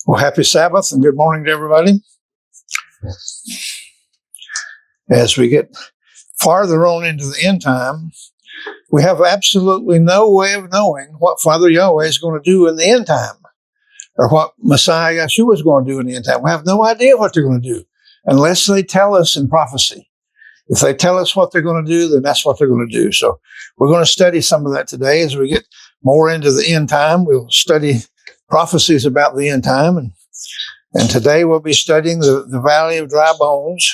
Well, happy Sabbath and good morning to everybody. As we get farther on into the end time, we have absolutely no way of knowing what Father Yahweh is going to do in the end time or what Messiah Yeshua is going to do in the end time. We have no idea what they're going to do unless they tell us in prophecy. If they tell us what they're going to do, then that's what they're going to do. So we're going to study some of that today as we get more into the end time. We'll study prophecies about the end time. And today we'll be studying the Valley of Dry Bones.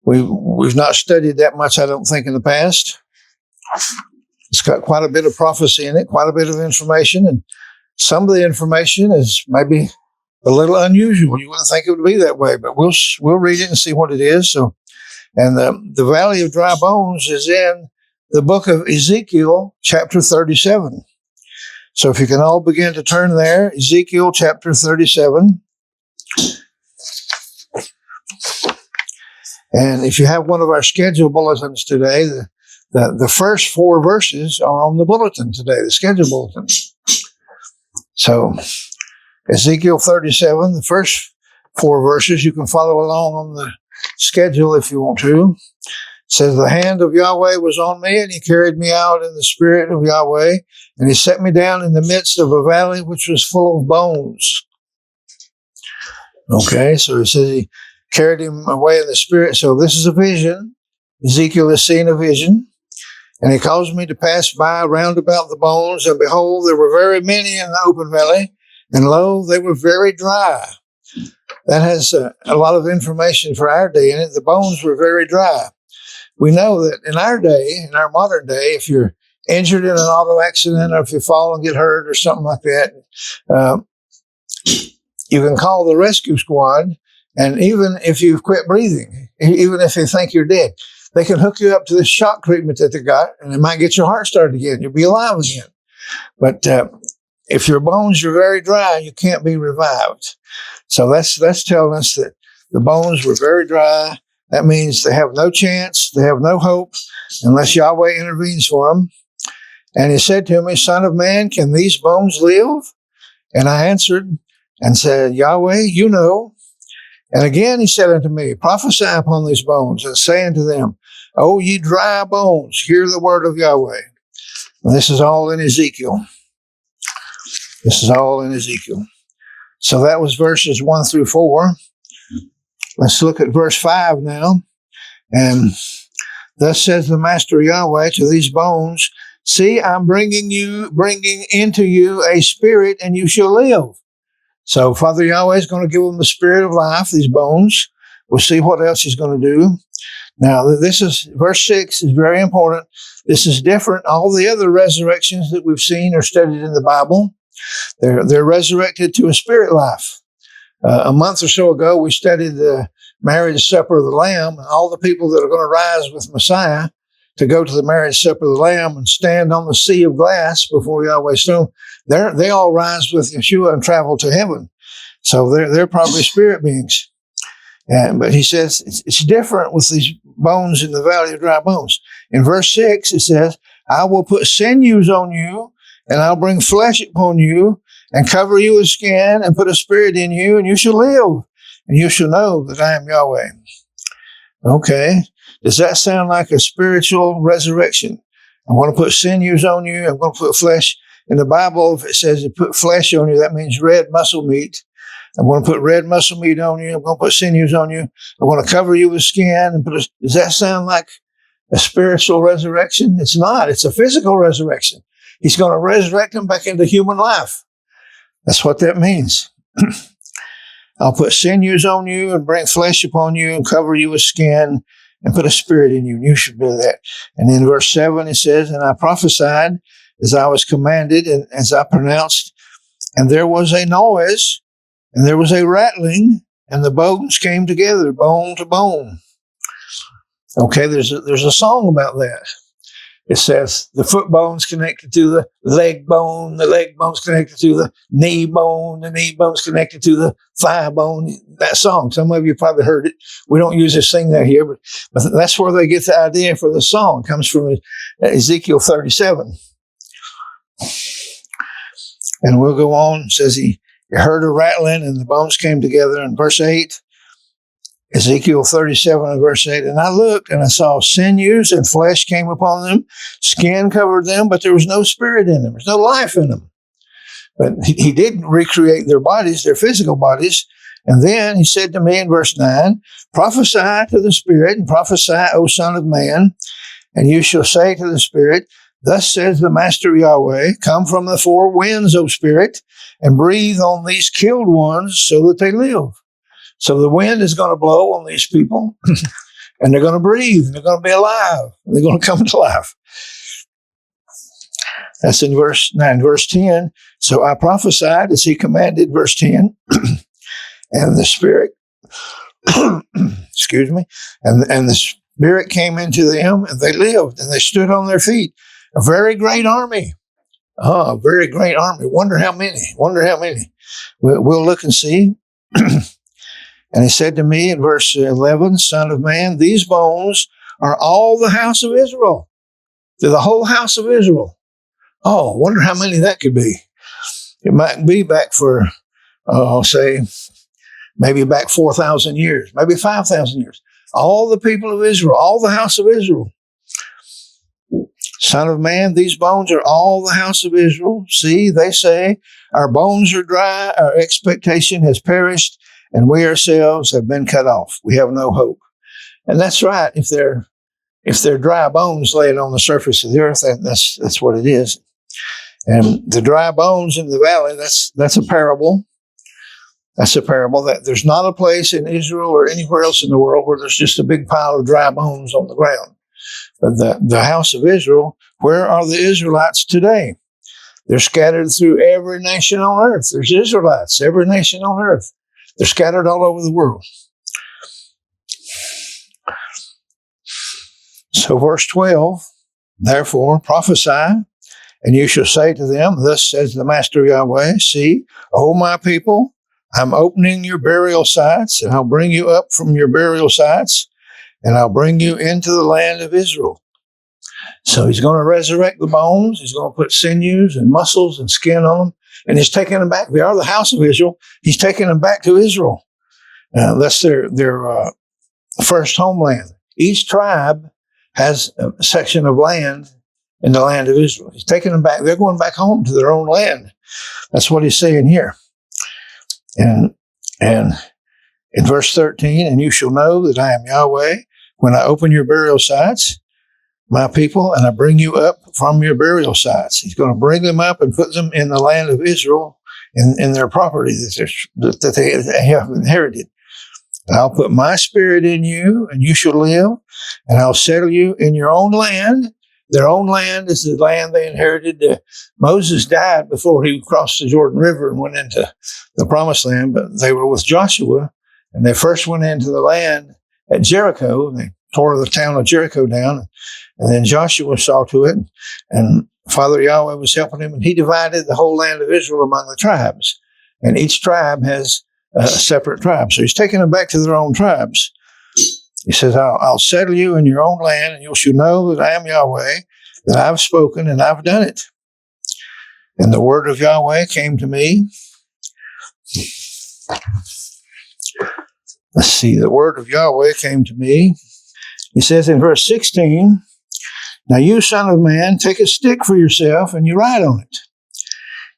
We've not studied that much, I don't think, in the past. It's got quite a bit of prophecy in it, quite a bit of information. And some of the information is maybe a little unusual. You wouldn't think it would be that way, but we'll read it and see what it is. So, and the Valley of Dry Bones is in the book of Ezekiel, chapter 37. So if you can all begin to turn there, Ezekiel chapter 37. And if you have one of our schedule bulletins today, the first 4 verses are on the bulletin today, the schedule bulletin. So Ezekiel 37, the first 4 verses, you can follow along on the schedule if you want to. It says, the hand of Yahweh was on me, and he carried me out in the spirit of Yahweh, and he set me down in the midst of a valley which was full of bones. Okay, so it says he carried him away in the spirit. So this is a vision. Ezekiel is seeing a vision. And he caused me to pass by round about the bones, and behold, there were very many in the open valley, and lo, they were very dry. That has a lot of information for our day in it. The bones were very dry. We know that in our day, in our modern day, if you're injured in an auto accident or if you fall and get hurt or something like that, you can call the rescue squad, and even if you've quit breathing, even if they think you're dead, they can hook you up to the shock treatment that they got, and it might get your heart started again. You'll be alive again. But if your bones are very dry, you can't be revived. So that's telling us that the bones were very dry. That means they have no chance, they have no hope, unless Yahweh intervenes for them. And he said to me, Son of man, can these bones live? And I answered and said, Yahweh, you know. And again he said unto me, prophesy upon these bones, and say unto them, O ye dry bones, hear the word of Yahweh. And this is all in Ezekiel. This is all in Ezekiel. So that was verses 1 through 4. Let's look at verse 5 now. And thus says the Master Yahweh to these bones, see, I'm bringing into you a spirit, and you shall live. So Father Yahweh is going to give them the spirit of life, these bones. We'll see what else he's going to do. Now, this is, verse 6 is very important. This is different. All the other resurrections that we've seen or studied in the Bible, they're resurrected to a spirit life. A month or so ago, we studied the marriage supper of the Lamb, and all the people that are going to rise with Messiah to go to the marriage supper of the Lamb and stand on the sea of glass before Yahweh's throne. They all rise with Yeshua and travel to heaven. So they're probably spirit beings. But he says it's different with these bones in the valley of dry bones. In verse 6, it says, I will put sinews on you, and I'll bring flesh upon you, and cover you with skin, and put a spirit in you, and you shall live, and you shall know that I am Yahweh. Okay. Does that sound like a spiritual resurrection? I'm going to put sinews on you. I'm going to put flesh. In the Bible, if it says to put flesh on you, that means red muscle meat. I'm going to put red muscle meat on you. I'm going to put sinews on you. I'm going to cover you with skin. And does that sound like a spiritual resurrection? It's not. It's a physical resurrection. He's going to resurrect them back into human life. That's what that means. I'll put sinews on you and bring flesh upon you and cover you with skin and put a spirit in you, and you should do that. And in verse 7, it says, and I prophesied as I was commanded and as I pronounced, and there was a noise, and there was a rattling, and the bones came together, bone to bone. Okay, there's a song about that. It says the foot bone's connected to the leg bone's connected to the knee bone's connected to the thigh bone. That song, some of you probably heard it. We don't usually sing that here, but that's where they get the idea for the song. It comes from Ezekiel 37. And we'll go on. It says You heard a rattling, and the bones came together. In verse 8, Ezekiel 37 and verse 8, and I looked, and I saw sinews and flesh came upon them. Skin covered them, but there was no spirit in them. There's no life in them. But he did recreate their bodies, their physical bodies. And then he said to me in verse 9, prophesy to the spirit, and prophesy, O son of man, and you shall say to the spirit, thus says the Master Yahweh, come from the four winds, O spirit, and breathe on these killed ones so that they live. So the wind is going to blow on these people, and they're going to breathe, and they're going to be alive. They're going to come to life. That's in verse 9. Verse 10, so I prophesied as he commanded, verse 10, and the Spirit, excuse me, and the Spirit came into them, and they lived, and they stood on their feet. A very great army. A very great army. Wonder how many. We'll look and see. And he said to me in verse 11, son of man, these bones are all the house of Israel. They're the whole house of Israel. Oh, wonder how many that could be. It might be back for, I'll say, maybe back 4,000 years, maybe 5,000 years. All the people of Israel, all the house of Israel. Son of man, these bones are all the house of Israel. See, they say, our bones are dry, our expectation has perished, and we ourselves have been cut off. We have no hope. And that's right. If they're dry bones laying on the surface of the earth, that's what it is. And the dry bones in the valley, that's a parable. That's a parable that there's not a place in Israel or anywhere else in the world where there's just a big pile of dry bones on the ground. But the house of Israel, where are the Israelites today? They're scattered through every nation on earth. There's Israelites, every nation on earth. They're scattered all over the world. So verse 12, therefore prophesy, and you shall say to them, thus says the Master Yahweh, see, O my people, I'm opening your burial sites, and I'll bring you up from your burial sites, and I'll bring you into the land of Israel. So he's going to resurrect the bones. He's going to put sinews and muscles and skin on them. And he's taking them back. They are the house of Israel. He's taking them back to Israel. That's their first homeland. Each tribe has a section of land in the land of Israel. He's taking them back. They're going back home to their own land. That's what he's saying here. And in verse 13, and you shall know that I am Yahweh when I open your burial sites, my people, and I bring you up from your burial sites. He's going to bring them up and put them in the land of Israel in their property that they have inherited. And I'll put my spirit in you, and you shall live, and I'll settle you in your own land. Their own land is the land they inherited. Moses died before he crossed the Jordan River and went into the promised land, but they were with Joshua, and they first went into the land at Jericho. They tore the town of Jericho down, and then Joshua saw to it, and Father Yahweh was helping him, and he divided the whole land of Israel among the tribes, and each tribe has a separate tribe. So he's taking them back to their own tribes. He says, I'll settle you in your own land, and you shall know that I am Yahweh, that I've spoken and I've done it. And the word of Yahweh came to me. Let's see, the word of Yahweh came to me. He says in verse 16, now you, son of man, take a stick for yourself, and you write on it.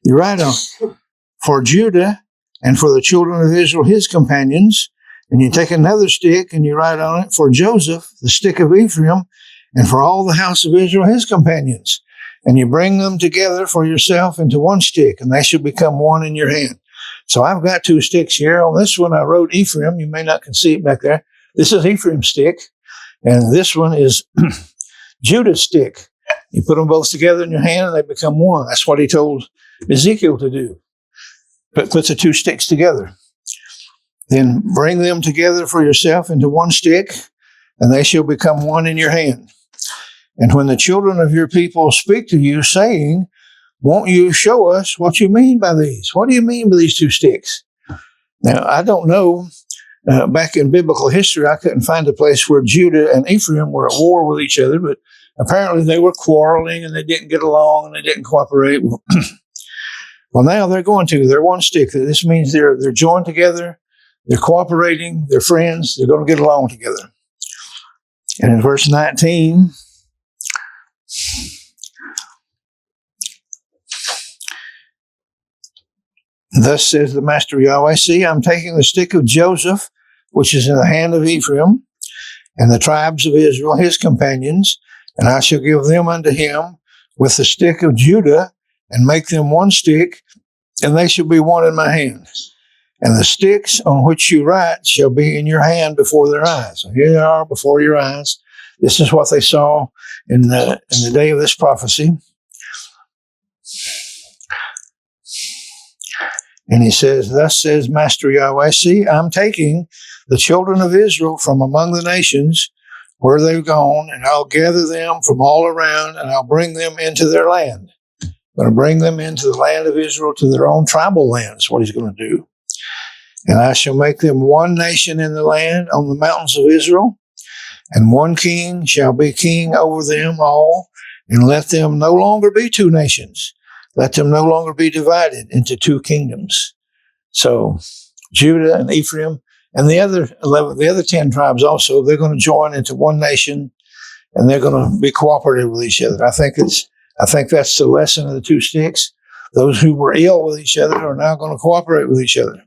You write on it for Judah and for the children of Israel, his companions. And you take another stick and you write on it for Joseph, the stick of Ephraim, and for all the house of Israel, his companions. And you bring them together for yourself into one stick, and they shall become one in your hand. So I've got two sticks here. On this one, I wrote Ephraim. You may not can see it back there. This is Ephraim's stick, and this one is Judah's stick. You put them both together in your hand, and they become one. That's what he told Ezekiel to do. Put the two sticks together. Then bring them together for yourself into one stick, and they shall become one in your hand. And when the children of your people speak to you, saying, won't you show us what you mean by these? What do you mean by these two sticks? Now, I don't know. Back in biblical history, I couldn't find a place where Judah and Ephraim were at war with each other, but apparently they were quarreling and they didn't get along and they didn't cooperate. Well, now they're going to. They're one stick. This means they're joined together. They're cooperating. They're friends. They're going to get along together. And in verse 19, thus says the Master Yahweh, see, I'm taking the stick of Joseph, which is in the hand of Ephraim, and the tribes of Israel, his companions, and I shall give them unto him with the stick of Judah, and make them one stick, and they shall be one in my hand. And the sticks on which you write shall be in your hand before their eyes. So here they are before your eyes. This is what they saw in the day of this prophecy. And he says, thus says Master Yahweh, see, I'm taking the children of Israel from among the nations where they've gone, and I'll gather them from all around, and I'll bring them into their land. I'm going to bring them into the land of Israel, to their own tribal land, is what he's going to do. And I shall make them one nation in the land on the mountains of Israel, and one king shall be king over them all, and let them no longer be two nations. Let them no longer be divided into two kingdoms. So Judah and Ephraim and the other 10 tribes also, they're going to join into one nation, and they're going to be cooperative with each other. I think that's the lesson of the two sticks. Those who were ill with each other are now going to cooperate with each other.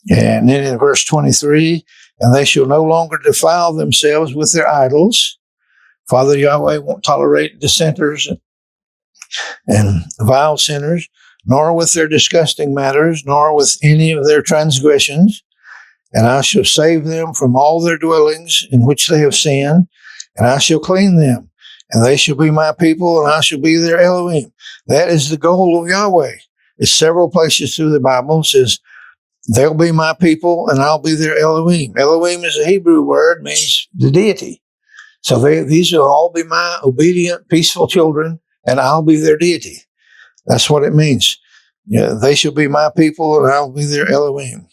And then in verse 23, and they shall no longer defile themselves with their idols. Father Yahweh won't tolerate dissenters and vile sinners, nor with their disgusting matters, nor with any of their transgressions. And I shall save them from all their dwellings in which they have sinned, and I shall clean them, and they shall be my people, and I shall be their Elohim. That is the goal of Yahweh. It's several places through the Bible. It says, they'll be my people, and I'll be their Elohim. Elohim is a Hebrew word, means the deity. So these will all be my obedient, peaceful children, and I'll be their deity. That's what it means. They shall be my people, and I'll be their Elohim.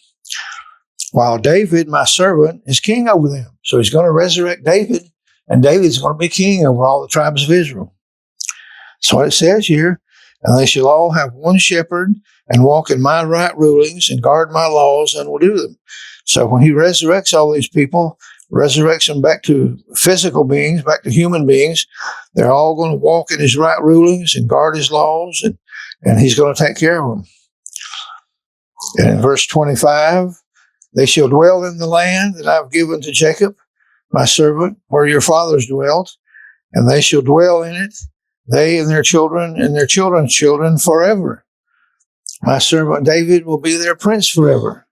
While David, my servant, is king over them. So he's going to resurrect David, and David's going to be king over all the tribes of Israel. That's what it says here. And they shall all have one shepherd, and walk in my right rulings, and guard my laws, and will do them. So when he resurrects all these people, resurrects them back to physical beings, back to human beings, they're all going to walk in his right rulings and guard his laws, and he's going to take care of them. And in verse 25, they shall dwell in the land that I've given to Jacob, my servant, where your fathers dwelt, and they shall dwell in it, they and their children's children forever. My servant David will be their prince forever.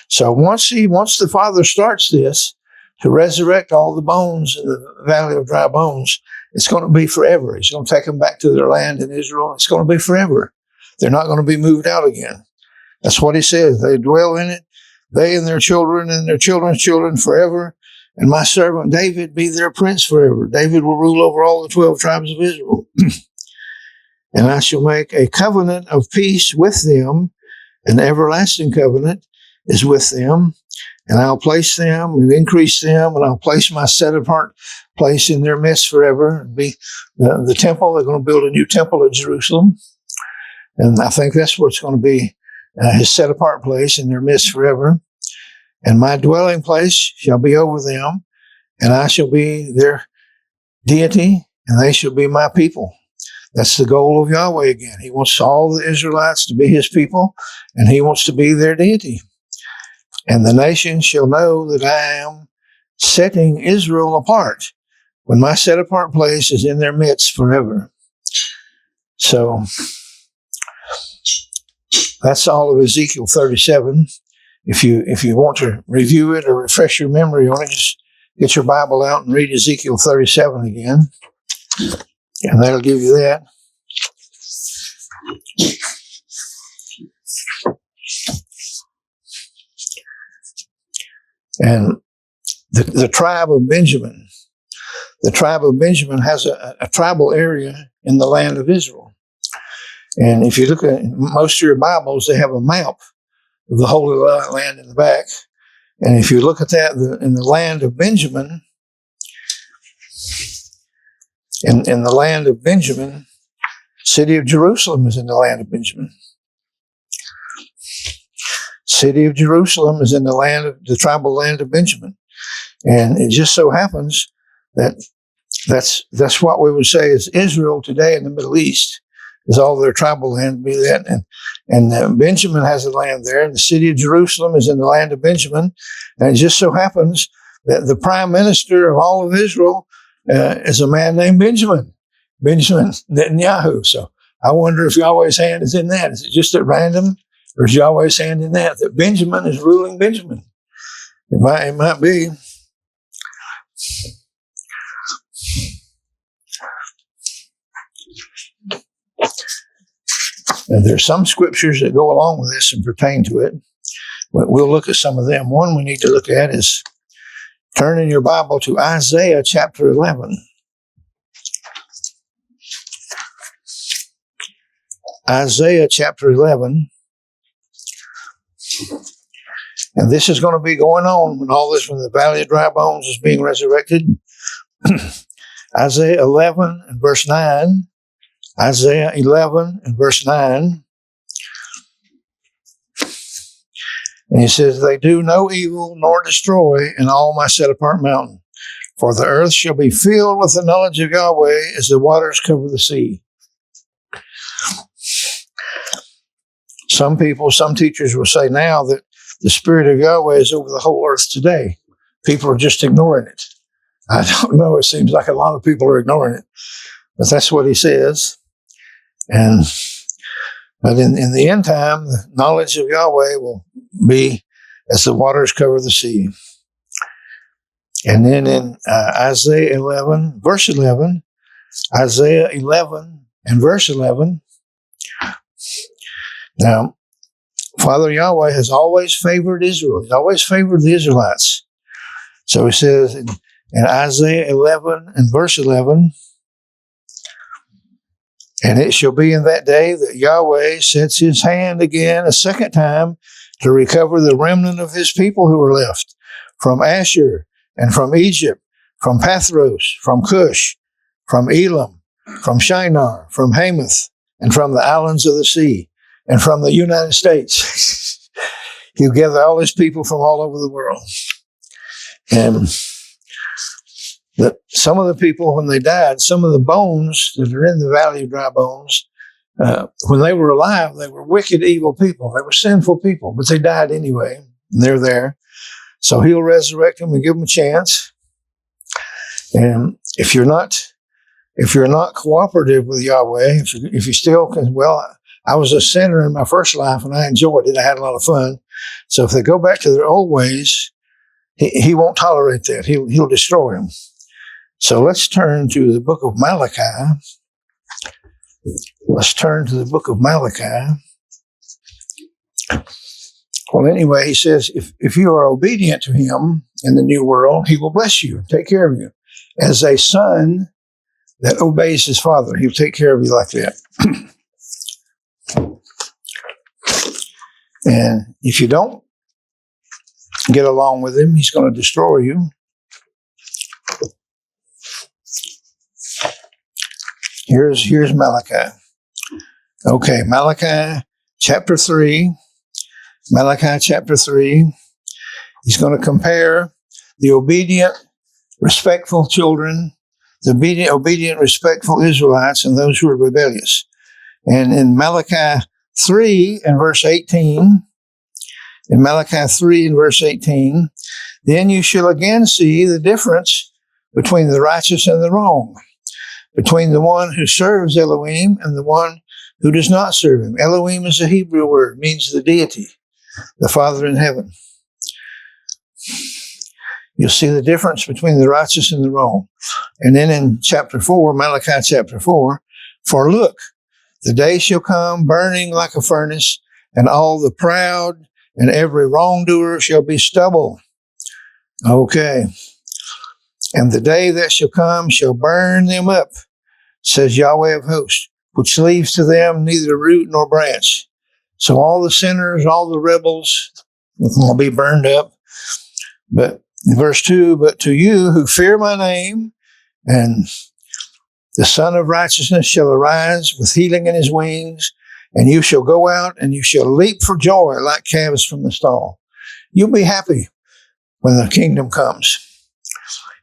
So once the Father starts this, to resurrect all the bones in the valley of dry bones, it's going to be forever. He's going to take them back to their land in Israel. It's going to be forever. They're not going to be moved out again. That's what he says. They dwell in it, they and their children's children forever. And my servant David be their prince forever. David will rule over all the 12 tribes of Israel. And I shall make a covenant of peace with them. An everlasting covenant is with them. And I'll place them and increase them, and I'll place my set-apart place in their midst forever. It'll be the temple. They're going to build a new temple at Jerusalem. And I think that's where it's going to be, his set-apart place in their midst forever. And my dwelling place shall be over them, and I shall be their deity, and they shall be my people. That's the goal of Yahweh again. He wants all the Israelites to be his people, and he wants to be their deity. And the nations shall know that I am setting Israel apart when my set-apart place is in their midst forever. So that's all of Ezekiel 37. If you want to review it or refresh your memory on it, just get your Bible out and read Ezekiel 37 again. And that'll give you that. And the tribe of Benjamin. The tribe of Benjamin has a tribal area in the land of Israel. And if you look at most of your Bibles, they have a map of the Holy Land in the back. And if you look at that in the land of Benjamin, in the land of Benjamin, City of Jerusalem is in the land of Benjamin. City of Jerusalem is in the tribal land of Benjamin. And it just so happens that that's what we would say is Israel today in the Middle East, is all their tribal land be that. And Benjamin has a land there, and the city of Jerusalem is in the land of Benjamin. And it just so happens that the prime minister of all of Israel is a man named Benjamin Netanyahu. So I wonder if Yahweh's hand is in that. Is it just at random, or is Yahweh's hand in that Benjamin is ruling Benjamin? It might be. And there's some scriptures that go along with this and pertain to it. We'll look at some of them. One we need to look at is turn in your Bible to Isaiah chapter 11. Isaiah chapter 11. And this is going to be going on when the valley of dry bones is being resurrected. Isaiah 11 and verse 9. Isaiah 11 and verse 9. And he says, they do no evil nor destroy in all my set apart mountain. For the earth shall be filled with the knowledge of Yahweh as the waters cover the sea. Some teachers will say now that the Spirit of Yahweh is over the whole earth today. People are just ignoring it. I don't know. It seems like a lot of people are ignoring it. But that's what he says. But in the end time, the knowledge of Yahweh will be as the waters cover the sea. And then in Isaiah 11, verse 11, Isaiah 11 and verse 11. Now, Father Yahweh has always favored Israel. He's always favored the Israelites. So he says in Isaiah 11 and verse 11, and it shall be in that day that Yahweh sets his hand again a second time to recover the remnant of his people who are left from Ashur and from Egypt, from Pathros, from Cush, from Elam, from Shinar, from Hamath, and from the islands of the sea, and from the United States. He'll gather all his people from all over the world. And some of the people, when they died, some of the bones that are in the valley of dry bones, when they were alive, they were wicked, evil people. They were sinful people, but they died anyway. And they're there. So he'll resurrect them and give them a chance. And if you're not cooperative with Yahweh, if you still can, I was a sinner in my first life and I enjoyed it. I had a lot of fun. So if they go back to their old ways, he won't tolerate that. He'll destroy them. So let's turn to the book of Malachi. Let's turn to the book of Malachi. Well, anyway, he says, if you are obedient to him in the new world, he will bless you, take care of you. As a son that obeys his father, he'll take care of you like that. And if you don't get along with him, he's going to destroy you. Here's Malachi. Okay, Malachi chapter 3. Malachi chapter 3. He's going to compare the obedient, respectful children, the obedient, respectful Israelites, and those who are rebellious. And in Malachi 3 and verse 18, then you shall again see the difference between the righteous and the wrong, between the one who serves Elohim and the one who does not serve him. Elohim is a Hebrew word, means the deity, the Father in heaven. You'll see the difference between the righteous and the wrong. And then in chapter 4, Malachi chapter 4, for look, the day shall come burning like a furnace, and all the proud and every wrongdoer shall be stubble. Okay. And the day that shall come shall burn them up, says Yahweh of hosts, which leaves to them neither root nor branch. So all the sinners, all the rebels will be burned up. But in verse 2, but to you who fear my name and The Son of Righteousness shall arise with healing in his wings, and you shall go out and you shall leap for joy like calves from the stall. You'll be happy when the kingdom comes.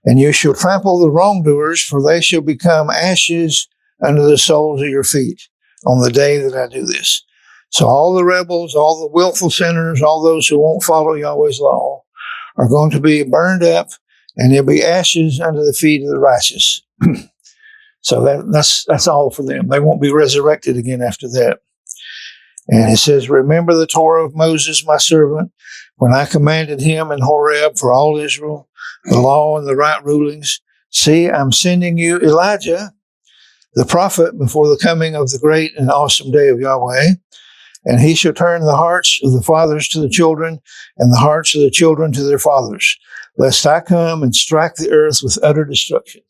And you shall trample the wrongdoers, for they shall become ashes under the soles of your feet on the day that I do this. So all the rebels, all the willful sinners, all those who won't follow Yahweh's law are going to be burned up, and there'll be ashes under the feet of the righteous. So that's all for them. They won't be resurrected again after that. And it says, remember the Torah of Moses, my servant, when I commanded him in Horeb for all Israel, the law and the right rulings. See, I'm sending you Elijah, the prophet, before the coming of the great and awesome day of Yahweh. And he shall turn the hearts of the fathers to the children, and the hearts of the children to their fathers, lest I come and strike the earth with utter destruction.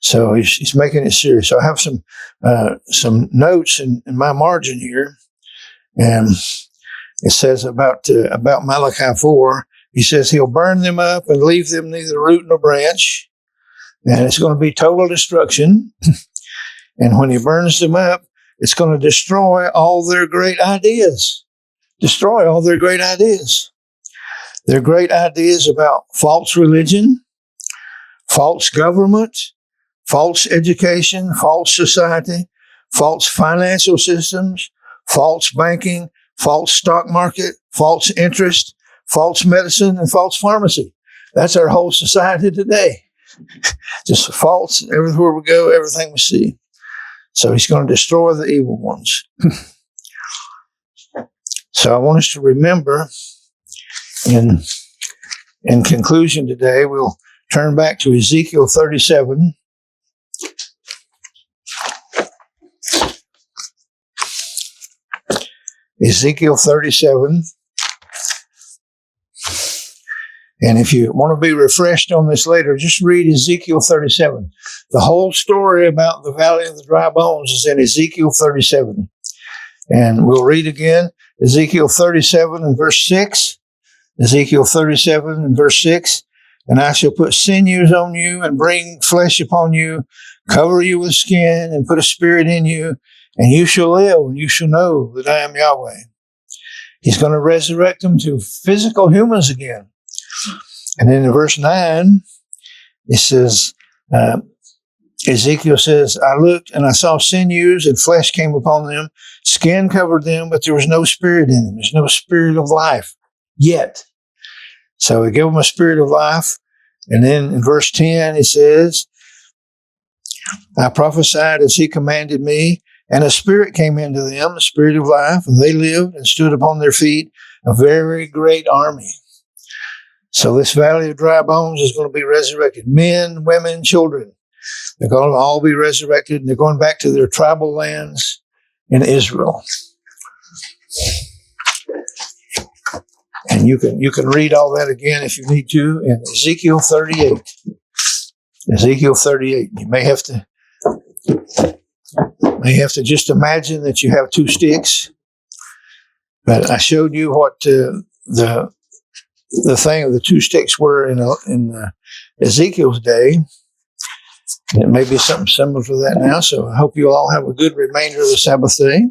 So he's making it serious. So I have some notes in my margin here, and it says about Malachi 4. He says he'll burn them up and leave them neither root nor branch, and it's going to be total destruction. And when he burns them up, it's going to destroy all their great ideas. Destroy all their great ideas. Their great ideas about false religion, false government, false education, false society, false financial systems, false banking, false stock market, false interest, false medicine, and false pharmacy. That's our whole society today. Just false everywhere we go, everything we see. So he's going to destroy the evil ones. So I want us to remember, in conclusion today, we'll turn back to Ezekiel 37. Ezekiel 37. And if you want to be refreshed on this later, just read Ezekiel 37. The whole story about the valley of the dry bones is in Ezekiel 37. And we'll read again Ezekiel 37 and verse 6. Ezekiel 37 and verse 6. And I shall put sinews on you and bring flesh upon you, cover you with skin and put a spirit in you, and you shall live and you shall know that I am Yahweh. He's going to resurrect them to physical humans again. And then in verse 9, it says, Ezekiel says, I looked and I saw sinews and flesh came upon them. Skin covered them, but there was no spirit in them. There's no spirit of life yet. So he gave them a spirit of life. And then in verse 10, it says, I prophesied as he commanded me, and a spirit came into them, the spirit of life, and they lived and stood upon their feet, a very great army. So this valley of dry bones is going to be resurrected. Men, women, children. They're going to all be resurrected, and they're going back to their tribal lands in Israel. And you can read all that again if you need to in Ezekiel 38. Ezekiel 38. You may have to just imagine that you have two sticks. But I showed you what the thing of the two sticks were in Ezekiel's day. And it may be something similar to that now. So I hope you all have a good remainder of the Sabbath day.